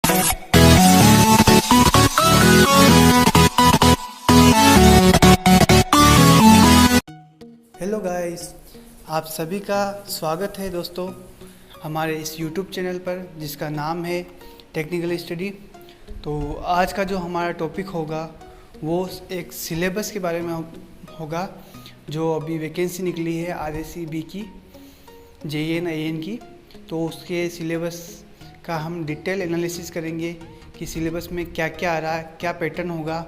Hello guys, आप सभी का स्वागत है दोस्तों हमारे इस YouTube चैनल पर जिसका नाम है टेक्निकल स्टडी। तो आज का जो हमारा टॉपिक होगा वो एक सिलेबस के बारे में होगा, जो अभी वैकेंसी निकली है RACB की, JN IN की। तो उसके सिलेबस का हम डिटेल एनालिसिस करेंगे कि सिलेबस में क्या क्या आ रहा है, क्या पैटर्न होगा,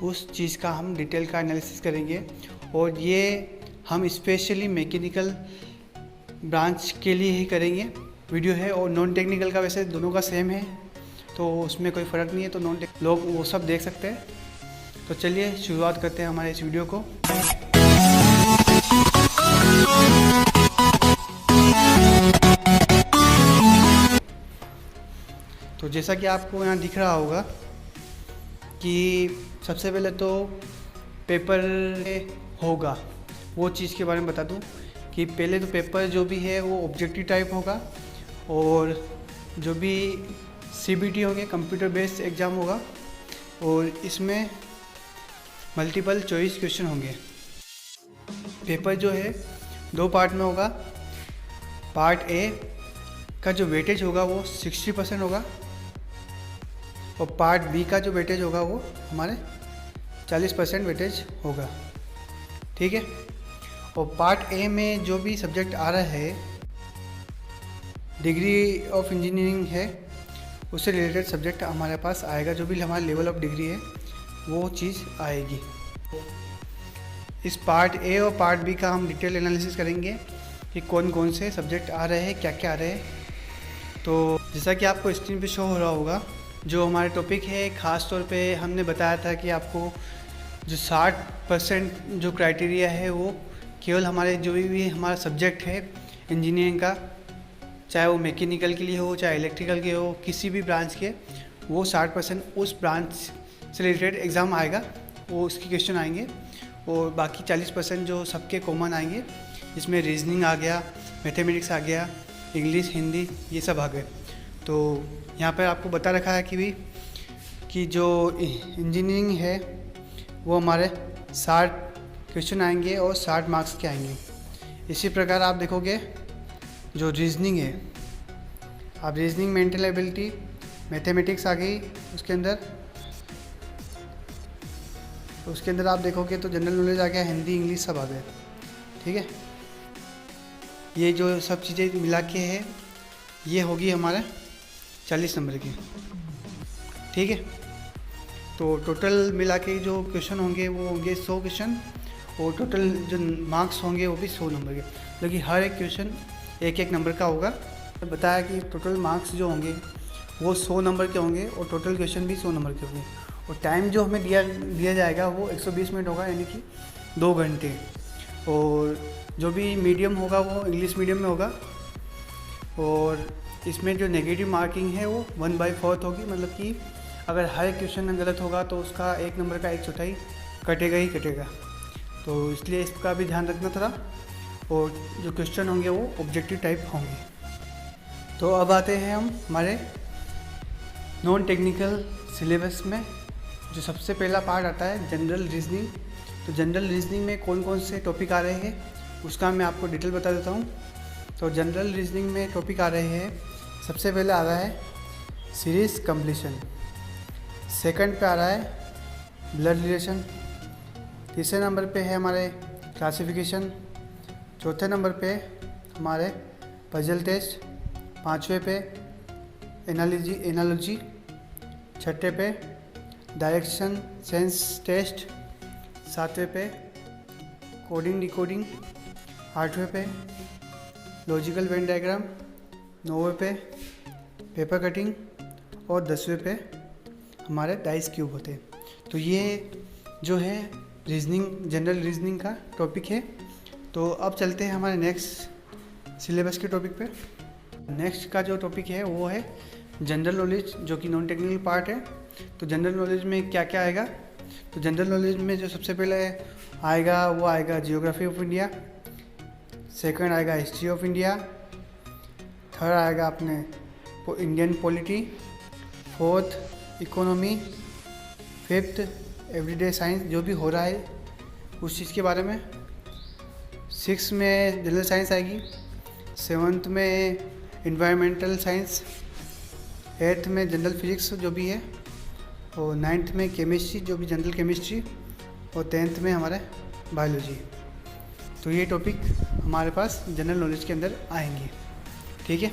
उस चीज़ का हम डिटेल का एनालिसिस करेंगे। और ये हम स्पेशली मैकेनिकल ब्रांच के लिए ही करेंगे वीडियो है, और नॉन टेक्निकल का वैसे दोनों का सेम है, तो उसमें कोई फ़र्क नहीं है, तो नॉन लोग वो सब देख सकते हैं। तो चलिए शुरुआत करते हैं हमारे इस वीडियो को। तो जैसा कि आपको यहाँ दिख रहा होगा कि सबसे पहले तो पेपर होगा, वो चीज़ के बारे में बता दूं कि पहले तो पेपर जो भी है वो ऑब्जेक्टिव टाइप होगा, और जो भी CBT होंगे कंप्यूटर बेस्ड एग्ज़ाम होगा, और इसमें मल्टीपल चॉइस क्वेश्चन होंगे। पेपर जो है 2 पार्ट में होगा। पार्ट A का जो वेटेज होगा वो 60% होगा, और पार्ट B का जो वेटेज होगा वो हमारे 40% वेटेज होगा, ठीक है। और पार्ट A में जो भी सब्जेक्ट आ रहा है, डिग्री ऑफ इंजीनियरिंग है, उससे रिलेटेड सब्जेक्ट हमारे पास आएगा। जो भी हमारा लेवल ऑफ डिग्री है वो चीज़ आएगी। इस पार्ट A और पार्ट B का हम डिटेल एनालिसिस करेंगे कि कौन कौन से सब्जेक्ट आ रहे हैं, क्या क्या आ रहे हैं। तो जैसा कि आपको स्क्रीन पे शो हो रहा होगा, जो हमारे टॉपिक है, ख़ास तौर पे हमने बताया था कि आपको जो 60% जो क्राइटेरिया है वो केवल हमारे जो भी हमारा सब्जेक्ट है इंजीनियरिंग का, चाहे वो मैकेनिकल के लिए हो, चाहे इलेक्ट्रिकल के हो, किसी भी ब्रांच के, वो 60% उस ब्रांच से रिलेटेड एग्ज़ाम आएगा, वो उसके क्वेश्चन आएंगे। और बाकी 40% जो सबके कॉमन आएंगे, जिसमें रीजनिंग आ गया, मैथमेटिक्स आ गया, इंग्लिश, हिंदी, ये सब आ गए। तो यहाँ पर आपको बता रखा है कि जो इंजीनियरिंग है वो हमारे 60 क्वेश्चन आएंगे और 60 मार्क्स के आएंगे। इसी प्रकार आप देखोगे जो रीजनिंग है, आप रीजनिंग, मेंटल एबिलिटी, मैथमेटिक्स आ गई उसके अंदर आप देखोगे तो जनरल नॉलेज आ गया, हिंदी, इंग्लिश सब आ गए, ठीक है। ये जो सब चीज़ें मिला के है, ये होगी हमारे 40 नंबर की, ठीक है। तो टोटल मिला के जो क्वेश्चन होंगे वो होंगे 100 क्वेश्चन, और टोटल जो मार्क्स होंगे वो भी 100 नंबर के, लेकिन हर एक क्वेश्चन एक नंबर का होगा। तो बताया कि टोटल मार्क्स जो होंगे वो 100 नंबर के होंगे, और टोटल क्वेश्चन भी 100 नंबर के होंगे। और टाइम जो हमें दिया जाएगा वो 120 मिनट होगा, यानी कि 2 घंटे। और जो भी मीडियम होगा वो इंग्लिश मीडियम में होगा, और इसमें जो नेगेटिव मार्किंग है वो 1/4 होगी, मतलब कि अगर हर एक क्वेश्चन गलत होगा तो उसका 1 नंबर का 1/4 कटेगा ही कटेगा। तो इसलिए इसका भी ध्यान रखना थोड़ा। और जो क्वेश्चन होंगे वो ऑब्जेक्टिव टाइप होंगे। तो अब आते हैं हम हमारे नॉन टेक्निकल सिलेबस में। जो सबसे पहला पार्ट आता है जनरल रीजनिंग। तो जनरल रीजनिंग में कौन कौन से टॉपिक आ रहे हैं उसका मैं आपको डिटेल बता देता हूँ। तो जनरल रीजनिंग में टॉपिक आ रहे हैं, सबसे पहले आ रहा है सीरीज़ कंप्लीशन, सेकंड पे आ रहा है ब्लड रिलेशन, तीसरे नंबर पे है हमारे क्लासिफिकेशन, चौथे नंबर पे हमारे पजल टेस्ट, पाँचवें पे एनालॉजी, छठे पे डायरेक्शन सेंस टेस्ट, सातवें पे कोडिंग डिकोडिंग, आठवें पे लॉजिकल वेन डायग्राम, नौवें पे पेपर कटिंग, और 10वें पे हमारे डाइस क्यूब होते हैं। तो ये जो है रीजनिंग, जनरल रीजनिंग का टॉपिक है। तो अब चलते हैं हमारे नेक्स्ट सिलेबस के टॉपिक पे। नेक्स्ट का जो टॉपिक है वो है जनरल नॉलेज, जो कि नॉन टेक्निकल पार्ट है। तो जनरल नॉलेज में क्या क्या आएगा? तो जनरल नॉलेज में जो सबसे पहले आएगा वो आएगा जियोग्राफी ऑफ इंडिया, सेकंड आएगा हिस्ट्री ऑफ इंडिया, थर्ड आएगा अपने Indian polity, 4th economy, 5th everyday science जो भी हो रहा है उस चीज़ के बारे में। 6th में जनरल साइंस आएगी, 7th में इन्वायरमेंटल साइंस, 8th में जनरल फिजिक्स जो भी है, और 9th में केमिस्ट्री जो भी जनरल केमिस्ट्री, और 10th में हमारा बायोलॉजी। तो ये टॉपिक हमारे पास जनरल नॉलेज के अंदर आएंगे, ठीक है।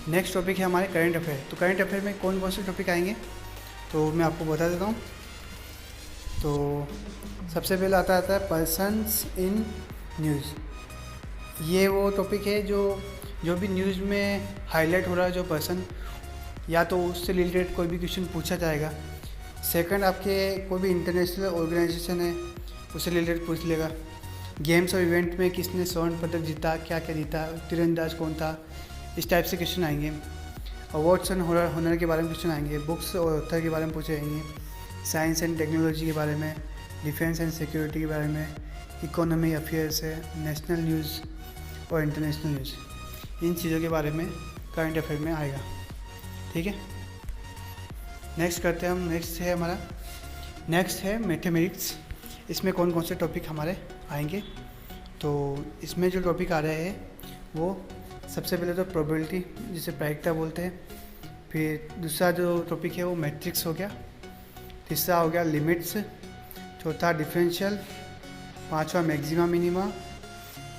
नेक्स्ट टॉपिक है हमारे करंट अफेयर। तो करंट अफेयर में कौन कौन से टॉपिक आएंगे तो मैं आपको बता देता हूँ। तो सबसे पहले आता है पर्सन्स इन न्यूज़। ये वो टॉपिक है जो भी न्यूज़ में हाईलाइट हो रहा है, जो पर्सन, या तो उससे रिलेटेड कोई भी क्वेश्चन पूछा जाएगा। सेकंड, आपके कोई भी इंटरनेशनल ऑर्गेनाइजेशन है उससे रिलेटेड पूछ लेगा। गेम्स और इवेंट में किसने स्वर्ण पदक जीता, क्या क्या जीता, तीरंदाज कौन था, इस टाइप से क्वेश्चन आएंगे। अवार्ड्स एंड हुनर के बारे में क्वेश्चन आएंगे। बुक्स और ऑथर के बारे में पूछे जाएंगे। साइंस एंड टेक्नोलॉजी के बारे में, डिफेंस एंड सिक्योरिटी के बारे में, इकोनॉमी अफेयर्स है, नेशनल न्यूज़ और इंटरनेशनल न्यूज़, इन चीज़ों के बारे में करंट अफेयर में आएगा, ठीक है। नेक्स्ट करते हैं हम। नेक्स्ट है मैथमेटिक्स। इसमें कौन कौन से टॉपिक हमारे आएंगे। तो इसमें जो टॉपिक आ रहे हैं वो सबसे पहले तो प्रोबेबिलिटी, जिसे प्रायिकता बोलते हैं। फिर दूसरा जो टॉपिक है वो मैट्रिक्स हो गया। तीसरा हो गया लिमिट्स। चौथा डिफरेंशियल। पांचवा मैक्सिमा मिनिमा।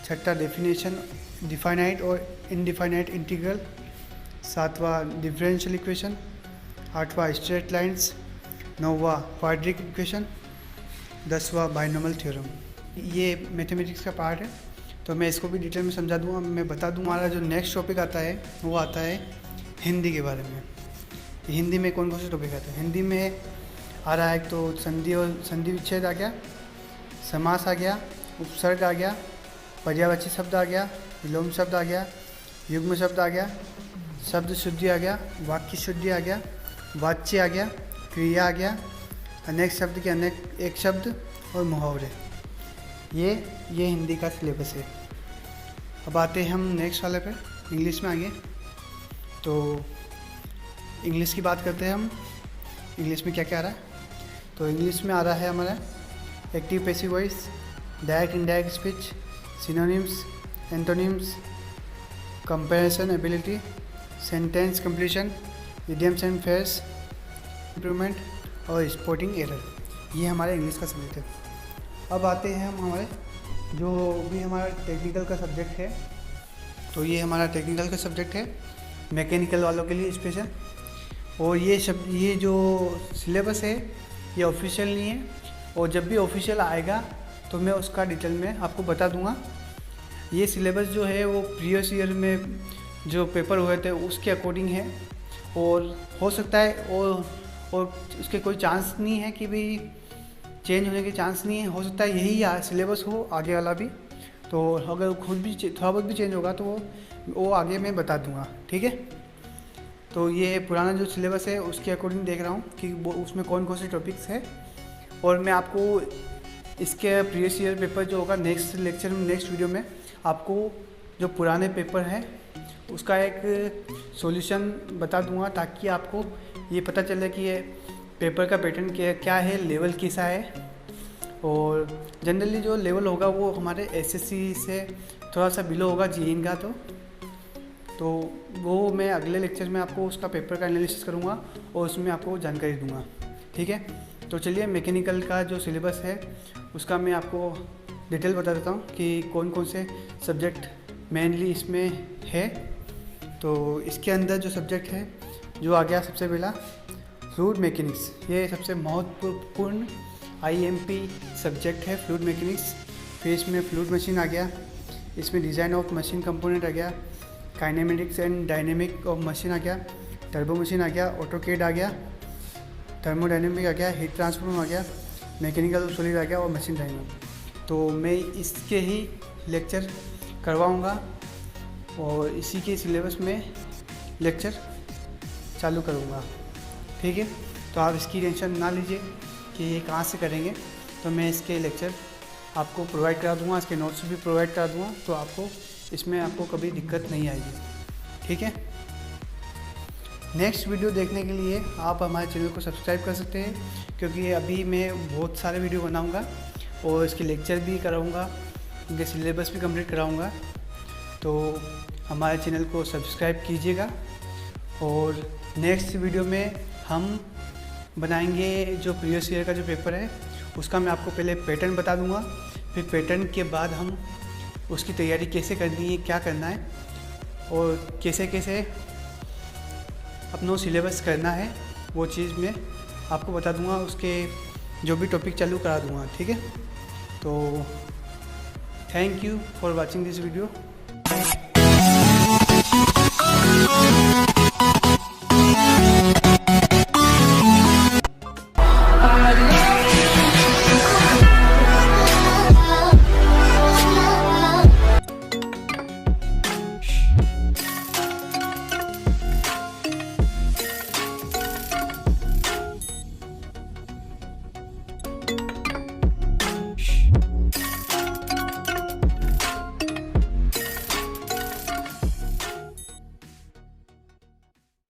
छठा डेफिनेशन, डिफाइनाइट और इनडिफाइनाइट इंटीग्रल। सातवां डिफरेंशियल इक्वेशन। आठवां स्ट्रेट लाइंस। नौवां क्वाड्रिक इक्वेशन। 10वां बाइनोमियल थ्योरम। ये मैथमेटिक्स का पार्ट है, तो मैं इसको भी डिटेल में समझा दूंगा। मैं बता दूँ हमारा जो नेक्स्ट टॉपिक आता है वो आता है हिंदी के बारे में। हिंदी में कौन कौन से टॉपिक आते हैं। हिंदी में आ रहा है तो संधि और संधि विच्छेद आ गया, समास आ गया, उपसर्ग आ गया, पर्यायवाची शब्द आ गया, विलोम शब्द आ गया, युग्म शब्द आ गया, शब्द शुद्धि आ गया, वाक्य शुद्धि आ गया, वाच्य आ गया, क्रिया आ गया, अनेक शब्द के अनेक एक शब्द और मुहावरे। ये हिंदी का सिलेबस है। अब आते हैं हम नेक्स्ट वाले पे, इंग्लिश में आगे। तो इंग्लिश की बात करते हैं हम। इंग्लिश में क्या क्या आ रहा है। तो इंग्लिश में आ रहा है हमारा active passive voice, direct indirect speech, synonyms, antonyms, comparison ability, sentence completion, idioms and phrase, improvement और स्पॉटिंग एरर। ये हमारे इंग्लिश का सब्जेक्ट है। अब आते हैं हम हमारे जो भी हमारा टेक्निकल का सब्जेक्ट है। तो ये हमारा टेक्निकल का सब्जेक्ट है, मैकेनिकल वालों के लिए स्पेशल। और ये जो सिलेबस है ये ऑफिशियल नहीं है, और जब भी ऑफिशियल आएगा तो मैं उसका डिटेल में आपको बता दूंगा। ये सिलेबस जो है वो प्रीवियस ईयर में जो पेपर हुए थे उसके अकॉर्डिंग है, और हो सकता है और उसके कोई चांस नहीं है कि भाई चेंज होने के चांस नहीं है। हो सकता है यही सिलेबस हो आगे वाला भी, तो अगर खुद भी थोड़ा बहुत भी चेंज होगा तो वो आगे मैं बता दूंगा, ठीक है। तो ये पुराना जो सिलेबस है उसके अकॉर्डिंग देख रहा हूँ कि वो उसमें कौन कौन से टॉपिक्स है, और मैं आपको इसके प्रीवियस ईयर पेपर जो होगा नेक्स्ट लेक्चर में, नेक्स्ट वीडियो में आपको जो पुराने पेपर हैं उसका एक सॉल्यूशन बता दूंगा, ताकि आपको ये पता चले कि ये पेपर का पैटर्न क्या है, लेवल कैसा है। और जनरली जो लेवल होगा वो हमारे एसएससी से थोड़ा सा बिलो होगा जीएन का। तो वो मैं अगले लेक्चर में आपको उसका पेपर का एनालिसिस करूँगा और उसमें आपको जानकारी दूंगा, ठीक है। तो चलिए मैकेनिकल का जो सिलेबस है उसका मैं आपको डिटेल बता देता हूँ कि कौन कौन से सब्जेक्ट मेनली इसमें है। तो इसके अंदर जो सब्जेक्ट है जो आ गया सबसे पहला फ्लूइड मैकेनिक्स। ये सबसे महत्वपूर्ण आईएमपी सब्जेक्ट है फ्लूइड मैकेनिक्स। फिर इसमें फ्लूइड मशीन आ गया, इसमें डिज़ाइन ऑफ मशीन कंपोनेंट आ गया, kinematics and dynamic of machine आ गया, टर्बो मशीन आ गया, ऑटोकेड आ गया, थर्मोडायनेमिक आ गया, हीट ट्रांसफॉर्म आ गया, मैकेनिकल सॉलिड आ गया और मशीन डायनेमिक। तो मैं इसके ही लेक्चर करवाऊँगा और इसी के सिलेबस में लेक्चर चालू करूँगा, ठीक है। तो आप इसकी टेंशन ना लीजिए कि ये कहाँ से करेंगे, तो मैं इसके लेक्चर आपको प्रोवाइड करा दूँगा, इसके नोट्स भी प्रोवाइड करा दूँगा, तो आपको इसमें आपको कभी दिक्कत नहीं आएगी, ठीक है। नेक्स्ट वीडियो देखने के लिए आप हमारे चैनल को सब्सक्राइब कर सकते हैं, क्योंकि अभी मैं बहुत सारे वीडियो बनाऊंगा और इसके लेक्चर भी कराऊंगा, इनके सिलेबस भी कंप्लीट कराऊंगा। तो हमारे चैनल को सब्सक्राइब कीजिएगा। और नेक्स्ट वीडियो में हम बनाएंगे जो प्रीवियस ईयर का जो पेपर है उसका मैं आपको पहले पैटर्न बता दूंगा, फिर पैटर्न के बाद हम उसकी तैयारी कैसे करनी है, क्या करना है और कैसे कैसे अपना सिलेबस करना है, वो चीज़ मैं आपको बता दूंगा। उसके जो भी टॉपिक चालू करा दूंगा, ठीक है। तो thank you for watching this video.